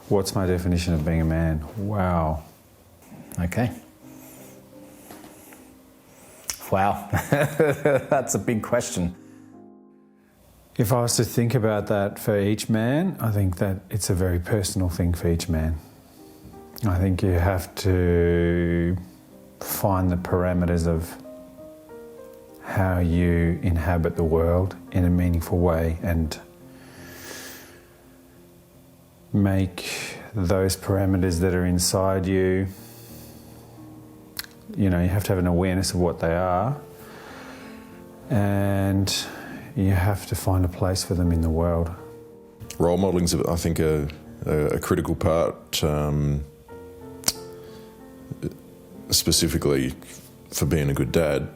What's my definition of being a man? Wow. Okay. Wow. That's a big question. If I was to think about that for each man, I think that it's a very personal thing for each man. I think you have to find the parameters of how you inhabit the world in a meaningful way and make those parameters that are inside you, you know, you have to have an awareness of what they are, and you have to find a place for them in the world. Role modelling is, I think, a critical part, specifically for being a good dad.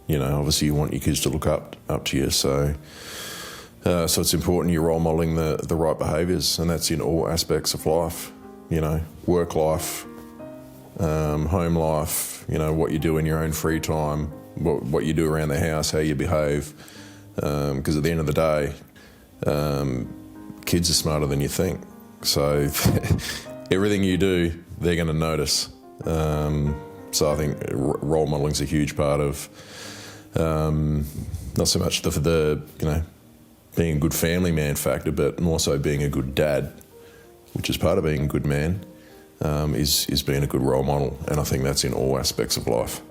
You know, obviously you want your kids to look up to you, so it's important you're role modelling the right behaviours, and that's in all aspects of life. You know, work life, home life, you know, what you do in your own free time, what you do around the house, how you behave. Because at the end of the day, kids are smarter than you think. So everything you do, they're going to notice. So I think role modelling is a huge part of not so much the you know, being a good family man factor, but more so being a good dad, which is part of being a good man, is being a good role model. And I think that's in all aspects of life.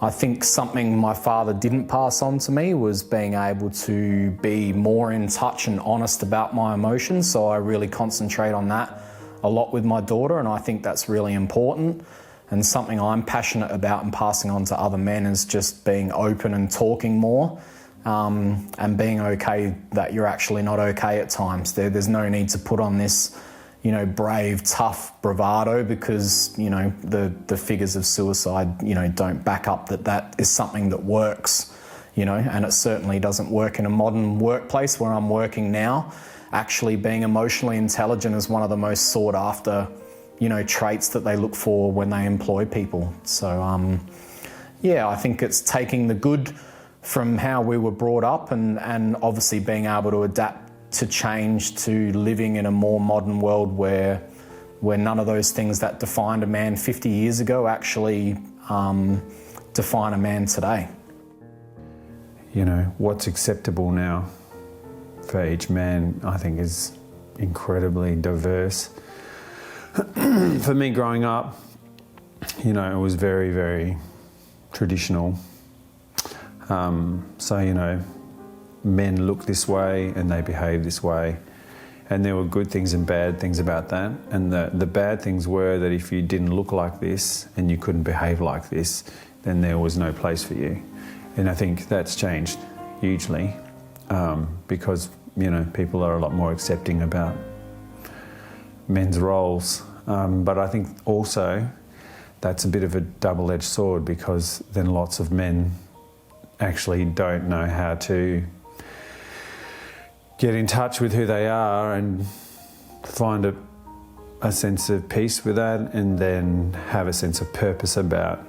I think something my father didn't pass on to me was being able to be more in touch and honest about my emotions. So I really concentrate on that a lot with my daughter, and I think that's really important. And something I'm passionate about and passing on to other men is just being open and talking more, and being okay that you're actually not okay at times. There's no need to put on this, you know, brave, tough bravado, because, you know, the figures of suicide, you know, don't back up that is something that works, you know, and it certainly doesn't work in a modern workplace where I'm working now. Actually being emotionally intelligent is one of the most sought after, you know, traits that they look for when they employ people. So, yeah, I think it's taking the good from how we were brought up and obviously being able to adapt to change to living in a more modern world where none of those things that defined a man 50 years ago actually define a man today. You know, what's acceptable now for each man, I think, is incredibly diverse. For me growing up, you know, it was very, very traditional. So, you know, men look this way and they behave this way, and there were good things and bad things about that. And the bad things were that if you didn't look like this and you couldn't behave like this, then there was no place for you. And I think that's changed hugely, because, you know, people are a lot more accepting about men's roles. But I think also that's a bit of a double-edged sword, because then lots of men actually don't know how to get in touch with who they are and find a sense of peace with that, and then have a sense of purpose about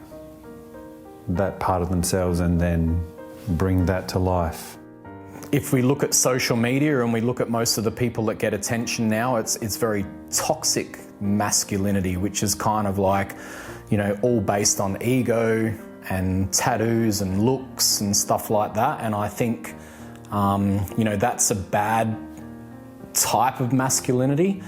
that part of themselves, and then bring that to life. If we look at social media and we look at most of the people that get attention now, it's very toxic masculinity, which is kind of like, you know, all based on ego and tattoos and looks and stuff like that. And I think, you know, that's a bad type of masculinity.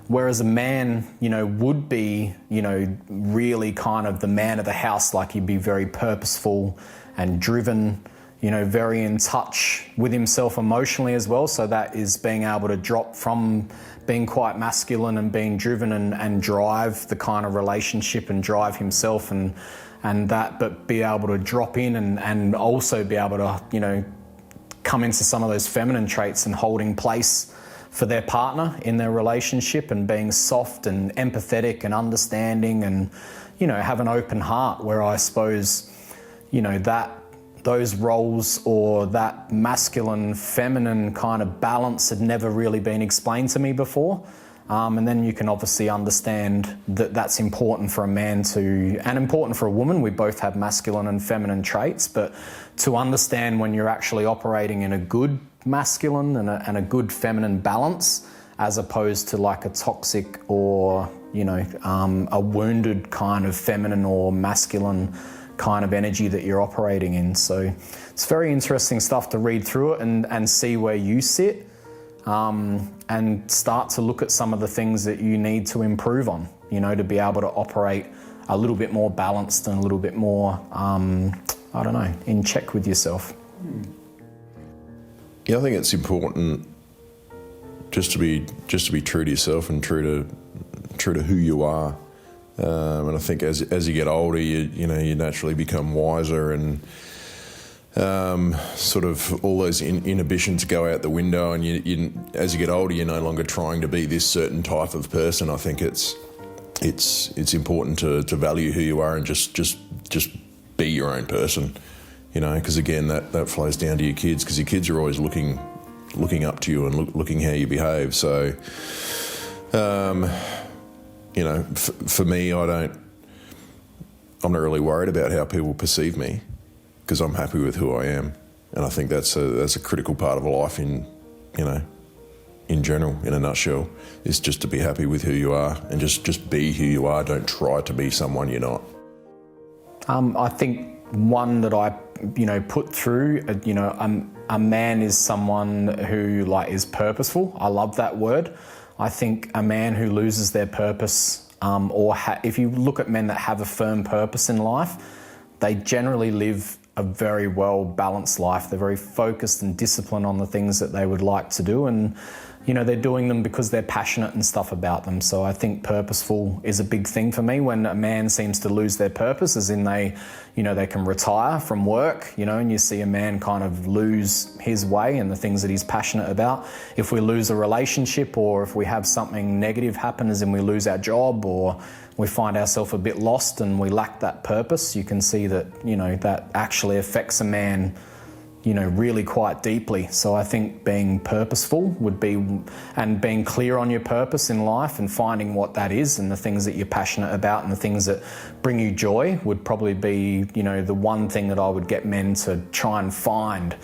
Whereas a man, you know, would be, you know, really kind of the man of the house, like he'd be very purposeful and driven, you know, very in touch with himself emotionally as well. So that is being able to drop from being quite masculine and being driven and drive the kind of relationship and drive himself and that, but be able to drop in and also be able to, you know, come into some of those feminine traits and holding place for their partner in their relationship, and being soft and empathetic and understanding, and, you know, have an open heart, where I suppose, you know, that those roles or that masculine feminine kind of balance had never really been explained to me before. And then you can obviously understand that that's important for a man to, and important for a woman. We both have masculine and feminine traits, but to understand when you're actually operating in a good masculine and a good feminine balance, as opposed to like a toxic or, you know, a wounded kind of feminine or masculine kind of energy that you're operating in. So it's very interesting stuff to read through it and see where you sit, and start to look at some of the things that you need to improve on, you know, to be able to operate a little bit more balanced and a little bit more, I don't know, in check with yourself. Yeah, I think it's important just to be true to yourself and true to who you are. And I think as you get older, you naturally become wiser, and sort of all those inhibitions go out the window. And you as you get older, you're no longer trying to be this certain type of person. I think it's important to value who you are and just be your own person. You know, because again, that flows down to your kids, because your kids are always looking up to you and looking how you behave. So, you know, for me, I'm not really worried about how people perceive me, because I'm happy with who I am, and I think that's a critical part of life in general, in a nutshell, is just to be happy with who you are and just be who you are. Don't try to be someone you're not. I think one that I, put through, a man is someone who is purposeful. I love that word. I think a man who loses their purpose, if you look at men that have a firm purpose in life, they generally live a very well balanced life. They're very focused and disciplined on the things that they would like to do, and they're doing them because they're passionate and stuff about them. So I think purposeful is a big thing for me. When a man seems to lose their purpose, as in they can retire from work, and you see a man kind of lose his way and the things that he's passionate about. If we lose a relationship, or if we have something negative happen, as in we lose our job, or we find ourselves a bit lost and we lack that purpose, you can see that, that actually affects a man really quite deeply. So I think being purposeful would be, and being clear on your purpose in life and finding what that is and the things that you're passionate about and the things that bring you joy would probably be, the one thing that I would get men to try and find,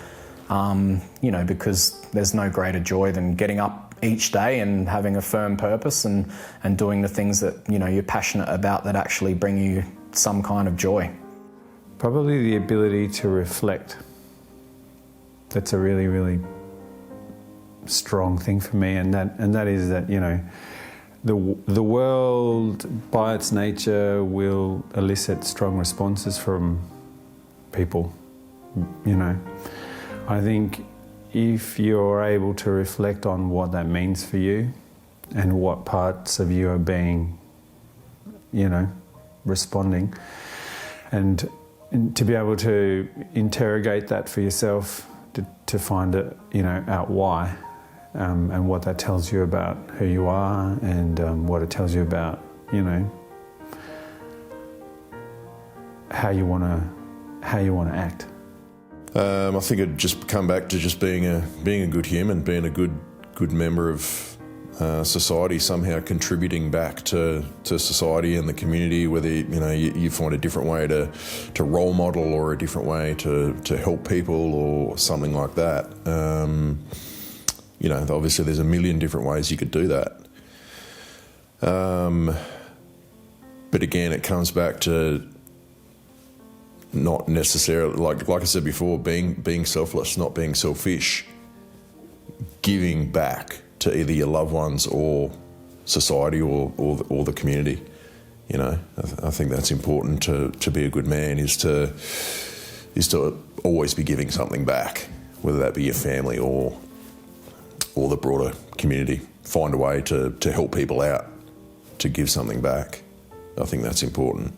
because there's no greater joy than getting up each day and having a firm purpose and doing the things that, you're passionate about that actually bring you some kind of joy. Probably the ability to reflect. That's a really, really strong thing for me, and that is that the world by its nature will elicit strong responses from people. I think if you're able to reflect on what that means for you and what parts of you are being, responding, and to be able to interrogate that for yourself, to find it, out why, and what that tells you about who you are, and what it tells you about, how you want to act. I think it'd just come back to just being a good human, being a good member of society, somehow contributing back to society and the community, whether you find a different way to role model, or a different way to help people, or something like that. Obviously there's a million different ways you could do that. But again, it comes back to not necessarily, like I said before, being selfless, not being selfish, giving back to either your loved ones or society or the community. I think that's important to be a good man, is to always be giving something back, whether that be your family or the broader community. Find a way to help people out, to give something back. I think that's important.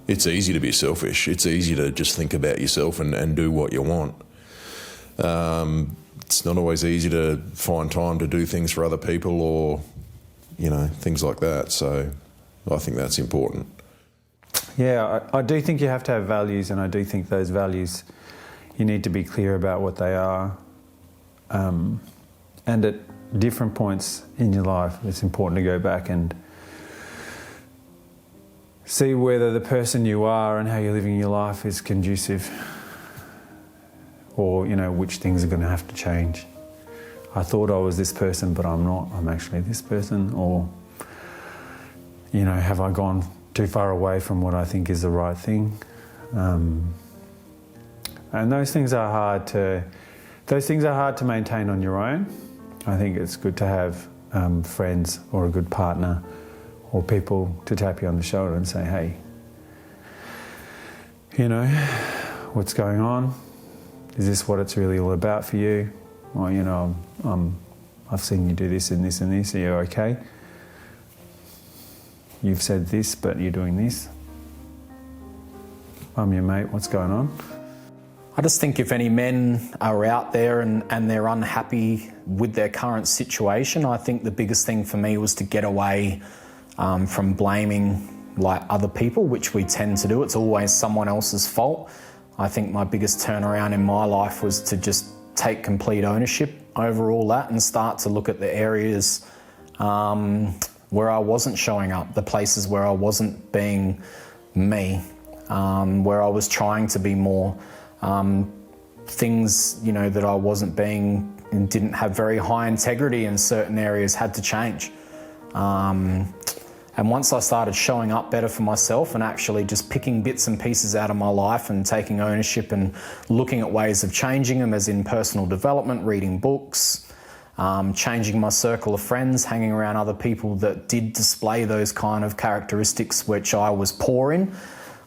It's easy to be selfish. It's easy to just think about yourself and do what you want. It's not always easy to find time to do things for other people, or, things like that. So I think that's important. Yeah, I do think you have to have values, and I do think those values, you need to be clear about what they are. And at different points in your life, it's important to go back and see whether the person you are and how you're living your life is conducive, or which things are going to have to change. I thought I was this person, but I'm not. I'm actually this person. Or, you know, have I gone too far away from what I think is the right thing? And those things are hard to maintain on your own. I think it's good to have friends or a good partner or people to tap you on the shoulder and say, hey, you know, what's going on? Is this what it's really all about for you? Or, you know, I've seen you do this and this and this. Are you okay? You've said this, but you're doing this. I'm your mate. What's going on? I just think if any men are out there and they're unhappy with their current situation, I think the biggest thing for me was to get away from blaming like other people, which we tend to do. It's always someone else's fault. I think my biggest turnaround in my life was to just take complete ownership over all that and start to look at the areas where I wasn't showing up, the places where I wasn't being me, where I was trying to be more. Things, you know, that I wasn't being and didn't have very high integrity in certain areas had to change. And once I started showing up better for myself and actually just picking bits and pieces out of my life and taking ownership and looking at ways of changing them, as in personal development, reading books, changing my circle of friends, hanging around other people that did display those kind of characteristics which I was poor in.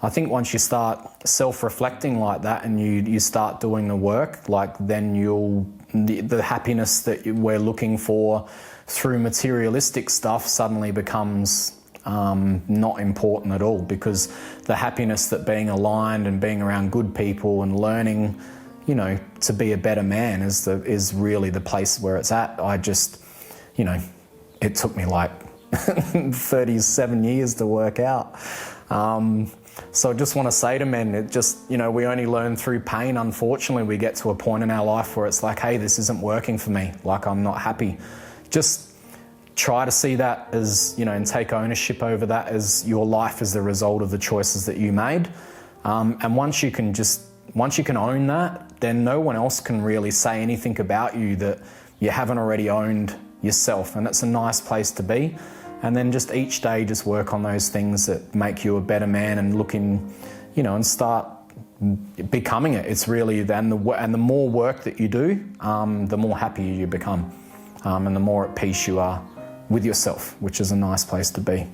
I think once you start self-reflecting like that and you start doing the work, like then the happiness that we're looking for through materialistic stuff suddenly becomes not important at all, because the happiness that being aligned and being around good people and learning, you know, to be a better man is really the place where it's at. I just, you know, it took me like 37 years to work out. So I just want to say to men, it just, you know, we only learn through pain. Unfortunately, we get to a point in our life where it's like, hey, this isn't working for me. Like, I'm not happy. Just try to see that as, you know, and take ownership over that as your life as the result of the choices that you made. And once you can own that, then no one else can really say anything about you that you haven't already owned yourself. And it's a nice place to be. And then just each day, just work on those things that make you a better man and looking, you know, and start becoming it. It's really, and the more work that you do, the more happier you become, and the more at peace you are with yourself, which is a nice place to be.